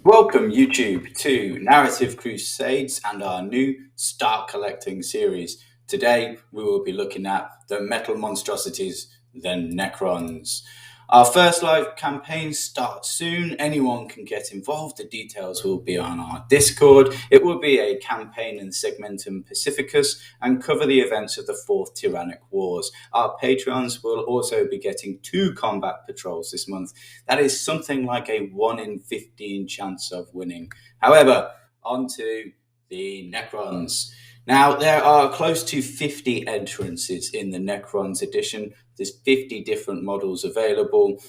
Welcome, YouTube, to Narrative Crusades and our new Start Collecting series. Today, we will be looking at the metal monstrosities, the Necrons. Our first live campaign starts soon. Anyone can get involved. The details will be on our Discord. It will be a campaign in Segmentum Pacificus and cover the events of the Fourth Tyrannic Wars. Our Patreons will also be getting 2 combat patrols this month. That is something like a 1 in 15 chance of winning. However, on to the Necrons. Now, there are close to 50 entrances in the Necrons edition. There's 50 different models available.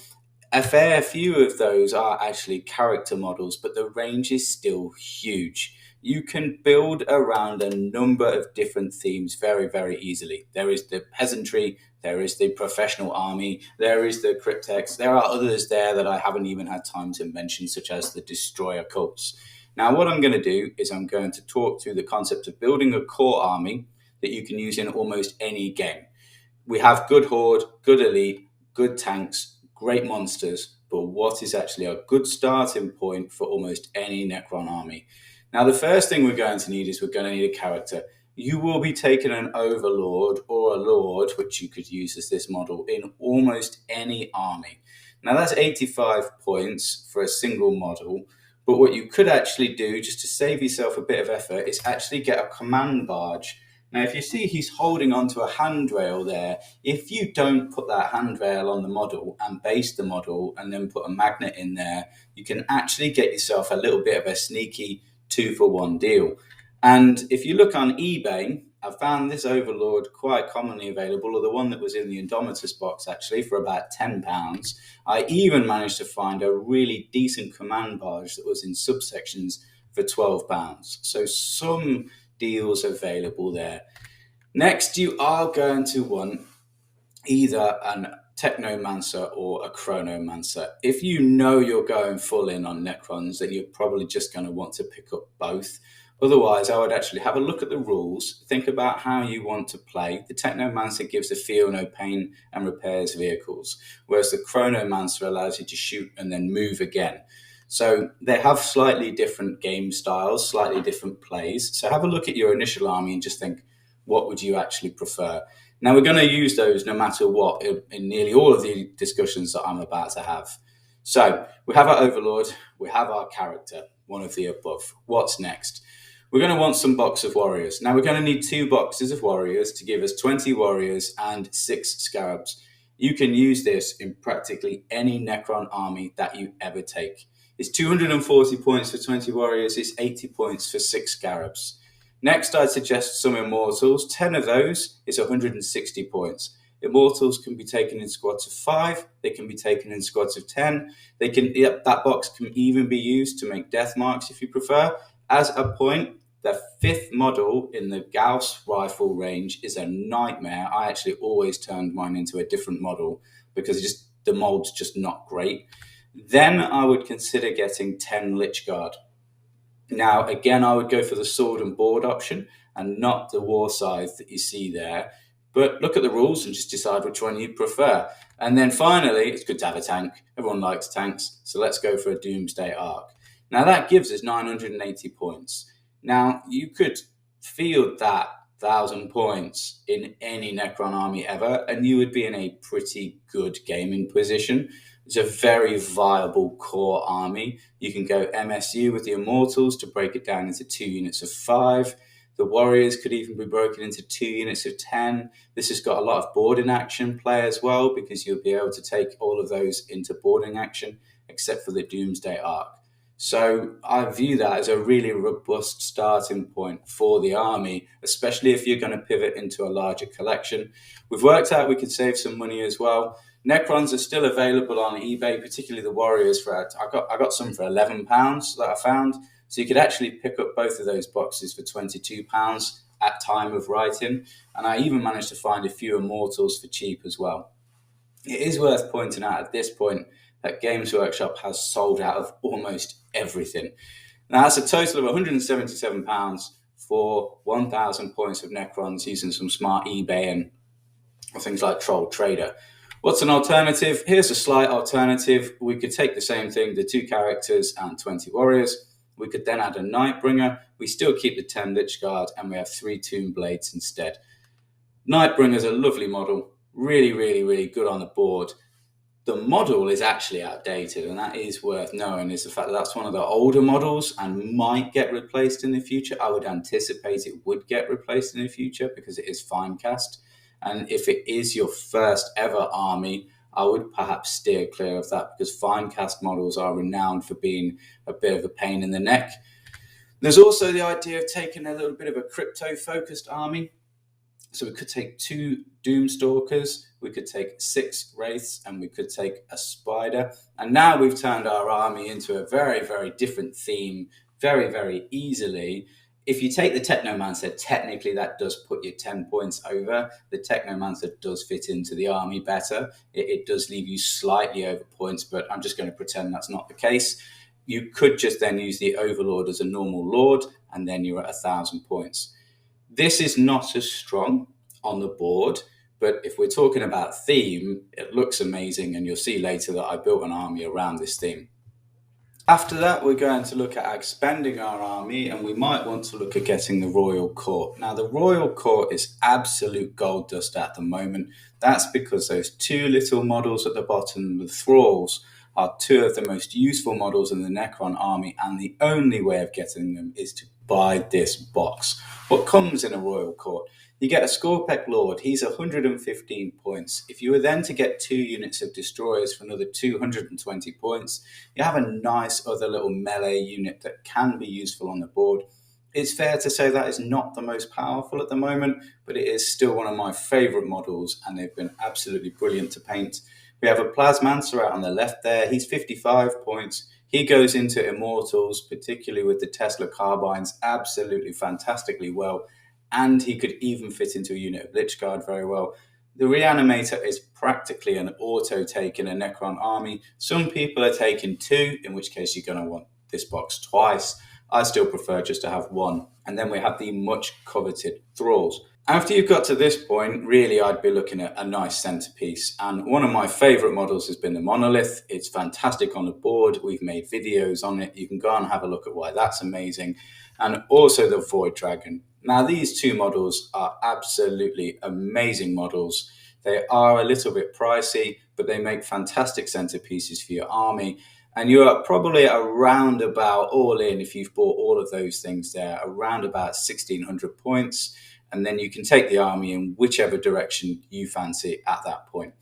A fair few of those are actually character models, but the range is still huge. You can build around a number of different themes very, very easily. There is the peasantry, there is the professional army, there is the cryptex. There are others there that I haven't even had time to mention, such as the destroyer cults. Now, what I'm going to do is I'm going to talk through the concept of building a core army that you can use in almost any game. We have good horde, good elite, good tanks, great monsters, but what is actually a good starting point for almost any Necron army? Now, the first thing we're going to need is we're going to need a character. You will be taking an overlord or a lord, which you could use as this model, in almost any army. Now, that's 85 points for a single model. But what you could actually do, just to save yourself a bit of effort, is actually get a command barge. Now, if you see he's holding onto a handrail there, if you don't put that handrail on the model and base the model and then put a magnet in there, you can actually get yourself a little bit of a sneaky 2-for-1 deal. And if you look on eBay, I found this Overlord quite commonly available, or the one that was in the Indomitus box actually, for about £10. I even managed to find a really decent command barge that was in subsections for £12. So some deals available there. Next, you are going to want either an Technomancer or a Chronomancer. If you know you're going full in on Necrons, then you're probably just going to want to pick up both. Otherwise, I would actually have a look at the rules, think about how you want to play. The Technomancer gives a feel no pain and repairs vehicles, whereas the Chronomancer allows you to shoot and then move again. So they have slightly different game styles, slightly different plays. So have a look at your initial army and just think, what would you actually prefer? Now, we're going to use those no matter what in nearly all of the discussions that I'm about to have. So we have our Overlord, we have our character, one of the above. What's next? We're going to want some box of warriors. Now, we're going to need 2 boxes of warriors to give us 20 warriors and 6 scarabs. You can use this in practically any Necron army that you ever take. It's 240 points for 20 warriors. It's 80 points for 6 scarabs. Next, I'd suggest some immortals. 10 of those is 160 points. Immortals can be taken in squads of 5. They can be taken in squads of 10. That box can even be used to make death marks if you prefer. As a point, the 5th model in the Gauss rifle range is a nightmare. I actually always turned mine into a different model because the mold's just not great. Then I would consider getting 10 Lich Guard. Now, again, I would go for the sword and board option and not the war scythe that you see there. But look at the rules and just decide which one you prefer. And then finally, it's good to have a tank. Everyone likes tanks. So let's go for a Doomsday Arc. Now, that gives us 980 points. Now, you could field that 1,000 points in any Necron army ever, and you would be in a pretty good gaming position. It's a very viable core army. You can go MSU with the Immortals to break it down into 2 units of 5. The Warriors could even be broken into 2 units of 10. This has got a lot of boarding action play as well, because you'll be able to take all of those into boarding action, except for the Doomsday Arc. So I view that as a really robust starting point for the army, especially if you're going to pivot into a larger collection. We've worked out we could save some money as well. Necrons are still available on eBay, particularly the Warriors. I got some for £11 that I found. So you could actually pick up both of those boxes for £22 at time of writing. And I even managed to find a few Immortals for cheap as well. It is worth pointing out at this point that Games Workshop has sold out of almost everything. Now, that's a total of £177 for 1,000 points of Necrons using some smart eBay and things like Troll Trader. What's an alternative? Here's a slight alternative. We could take the same thing, the 2 characters and 20 warriors. We could then add a Nightbringer. We still keep the 10 Lich Guard, and we have 3 Tomb Blades instead. Nightbringer is a lovely model, really, really, really good on the board. The model is actually outdated, and that is worth knowing, is the fact that that's one of the older models and might get replaced in the future. I would anticipate it would get replaced in the future because it is Finecast. And if it is your first ever army, I would perhaps steer clear of that because Finecast models are renowned for being a bit of a pain in the neck. There's also the idea of taking a little bit of a crypto-focused army. So we could take 2 Doomstalkers, we could take 6 Wraiths, and we could take a Spider. And now we've turned our army into a very, very different theme, very, very easily. If you take the Technomancer, technically that does put you 10 points over. The Technomancer does fit into the army better. It does leave you slightly over points, but I'm just going to pretend that's not the case. You could just then use the Overlord as a normal Lord, and then you're at 1,000 points. This is not as strong on the board, but if we're talking about theme, it looks amazing, and you'll see later that I built an army around this theme. After that, we're going to look at expanding our army, and we might want to look at getting the Royal Court. Now, the Royal Court is absolute gold dust at the moment. That's because those 2 little models at the bottom, the Thralls, are 2 of the most useful models in the Necron army, and the only way of getting them is to buy this box. What comes in a Royal Court? You get a Skorpek Lord. He's 115 points. If you were then to get 2 units of Destroyers for another 220 points, you have a nice other little melee unit that can be useful on the board. It's fair to say that is not the most powerful at the moment, but it is still one of my favourite models, and they've been absolutely brilliant to paint. We have a Plasmancer out on the left there. He's 55 points. He goes into Immortals, particularly with the Tesla carbines, absolutely fantastically well. And he could even fit into a unit of Lich Guard very well. The Reanimator is practically an auto-take in a Necron army. Some people are taking 2, in which case you're going to want this box twice. I still prefer just to have 1. And then we have the much coveted Thralls. After you've got to this point, really I'd be looking at a nice centerpiece. And one of my favourite models has been the Monolith. It's fantastic on the board. We've made videos on it. You can go and have a look at why that's amazing. And also the Void Dragon. Now, these 2 models are absolutely amazing models. They are a little bit pricey, but they make fantastic centerpieces for your army. And you're probably around about, all in, if you've bought all of those things there, around about 1,600 points. And then you can take the army in whichever direction you fancy at that point.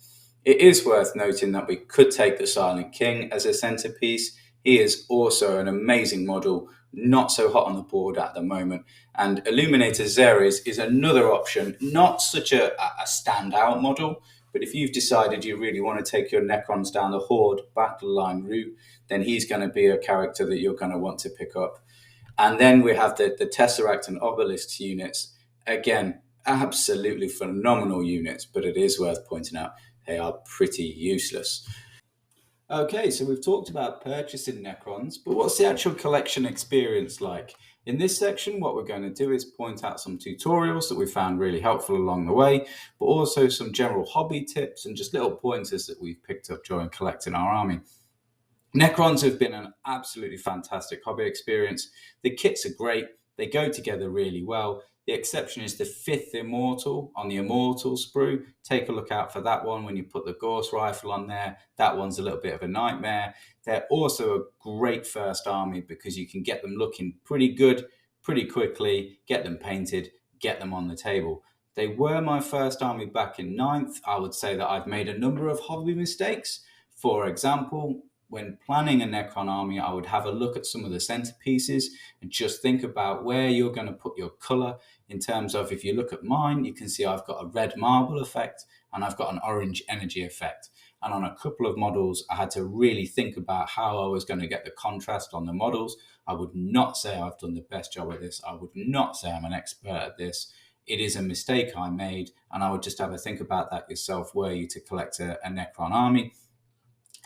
It is worth noting that we could take the Silent King as a centerpiece. He is also an amazing model, not so hot on the board at the moment. And Illuminator Xeres is another option, not such a standout model, but if you've decided you really want to take your Necrons down the Horde battle line route, then he's going to be a character that you're going to want to pick up. And then we have the Tesseract and Obelisk units. Again, absolutely phenomenal units, but it is worth pointing out they are pretty useless. Okay, so we've talked about purchasing Necrons, but what's the actual collection experience like? In this section, what we're going to do is point out some tutorials that we found really helpful along the way, but also some general hobby tips and just little pointers that we've picked up during collecting our army. Necrons have been an absolutely fantastic hobby experience. The kits are great. They go together really well. The exception is the 5th Immortal on the Immortal sprue. Take a look out for that one when you put the Gauss rifle on there. That one's a little bit of a nightmare. They're also a great first army because you can get them looking pretty good, pretty quickly, get them painted, get them on the table. They were my first army back in 9th. I would say that I've made a number of hobby mistakes. For example, when planning a Necron army, I would have a look at some of the centerpieces and just think about where you're going to put your color. In terms of, if you look at mine, you can see I've got a red marble effect and I've got an orange energy effect. And on a couple of models, I had to really think about how I was going to get the contrast on the models. I would not say I've done the best job at this. I would not say I'm an expert at this. It is a mistake I made, and I would just have a think about that yourself were you to collect a Necron army.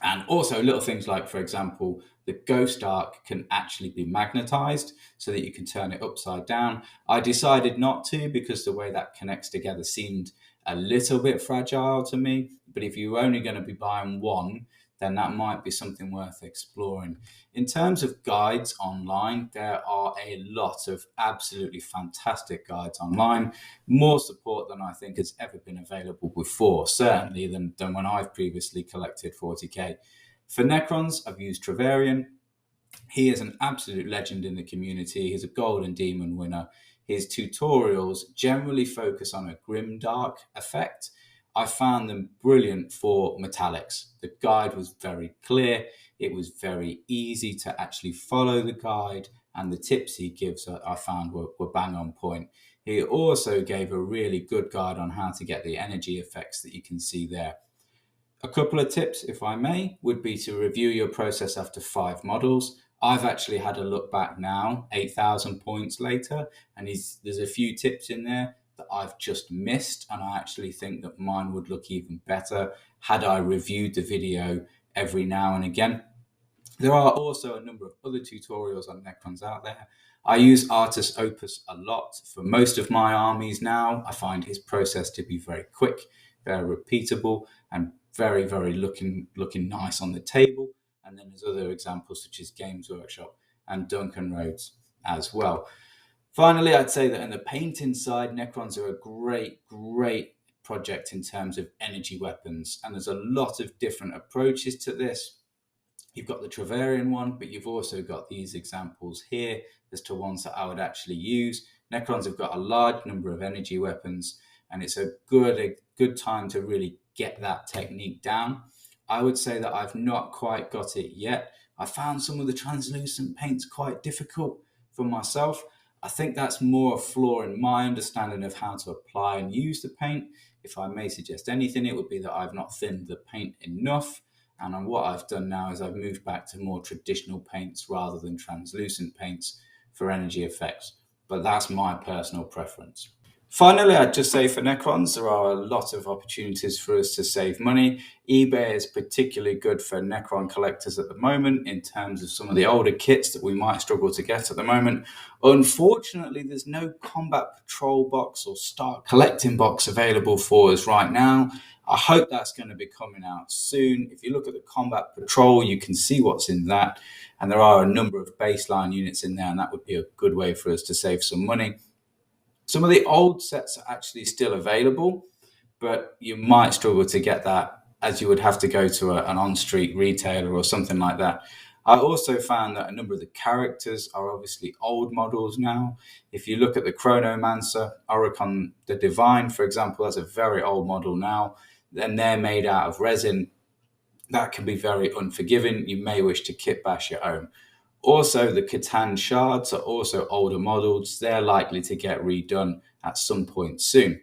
And also little things like, for example, the Ghost Arc can actually be magnetized so that you can turn it upside down. I decided not to because the way that connects together seemed a little bit fragile to me, but if you're only going to be buying one, then that might be something worth exploring. In terms of guides online, there are a lot of absolutely fantastic guides online, more support than I think has ever been available before, certainly than when I've previously collected 40k. For Necrons, I've used Trovarion. He is an absolute legend in the community. He's a Golden Demon winner. His tutorials generally focus on a grimdark effect. I found them brilliant for metallics. The guide was very clear. It was very easy to actually follow the guide, and the tips he gives I found were bang on point. He also gave a really good guide on how to get the energy effects that you can see there. A couple of tips, if I may, would be to review your process after 5 models. I've actually had a look back now, 8,000 points later, and there's a few tips in there that I've just missed, and I actually think that mine would look even better had I reviewed the video every now and again. There are also a number of other tutorials on Necrons out there. I use Artis Opus a lot for most of my armies now. I find his process to be very quick, very repeatable, and very, very looking nice on the table. And then there's other examples such as Games Workshop and Duncan Rhodes as well. Finally, I'd say that in the painting side, Necrons are a great project in terms of energy weapons. And there's a lot of different approaches to this. You've got the Trovarion one, but you've also got these examples here as to ones that I would actually use. Necrons have got a large number of energy weapons, and it's a good time to really get that technique down. I would say that I've not quite got it yet. I found some of the translucent paints quite difficult for myself. I think that's more a flaw in my understanding of how to apply and use the paint. If I may suggest anything, it would be that I've not thinned the paint enough. And what I've done now is I've moved back to more traditional paints rather than translucent paints for energy effects. But that's my personal preference. Finally, I'd just say for Necrons, there are a lot of opportunities for us to save money. eBay is particularly good for Necron collectors at the moment in terms of some of the older kits that we might struggle to get at the moment. Unfortunately, there's no Combat Patrol box or Start Collecting box available for us right now. I hope that's going to be coming out soon. If you look at the Combat Patrol, you can see what's in that. And there are a number of baseline units in there, and that would be a good way for us to save some money. Some of the old sets are actually still available, but you might struggle to get that as you would have to go to an on-street retailer or something like that. I also found that a number of the characters are obviously old models now. If you look at the Chronomancer, Oricon the Divine, for example, that's a very old model now. Then they're made out of resin. That can be very unforgiving. You may wish to kit bash your own. Also, the Catan shards are also older models. They're likely to get redone at some point soon.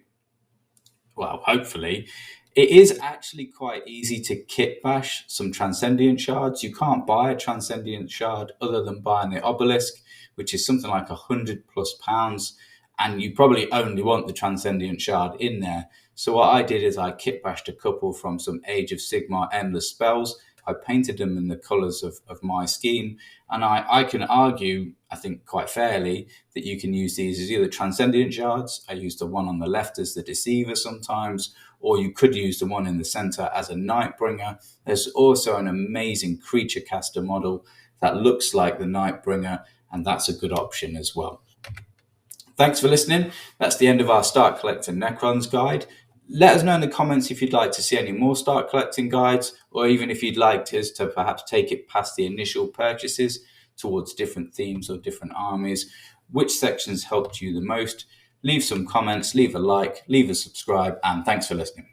Well, hopefully. It is actually quite easy to kit bash some Transcendent shards. You can't buy a Transcendent shard other than buying the Obelisk, which is something like £100+, and you probably only want the Transcendent shard in there. So what I did is I kit bashed a couple from some Age of Sigmar Endless spells. I painted them in the colours of my scheme, and I can argue, I think quite fairly, that you can use these as either Transcendent shards. I use the one on the left as the Deceiver sometimes, or you could use the one in the centre as a Nightbringer. There's also an amazing Creature Caster model that looks like the Nightbringer, and that's a good option as well. Thanks for listening. That's the end of our Start Collecting Necrons guide. Let us know in the comments if you'd like to see any more Start Collecting guides, or even if you'd like us to perhaps take it past the initial purchases towards different themes or different armies. Which sections helped you the most? Leave some comments, leave a like, leave a subscribe, and thanks for listening.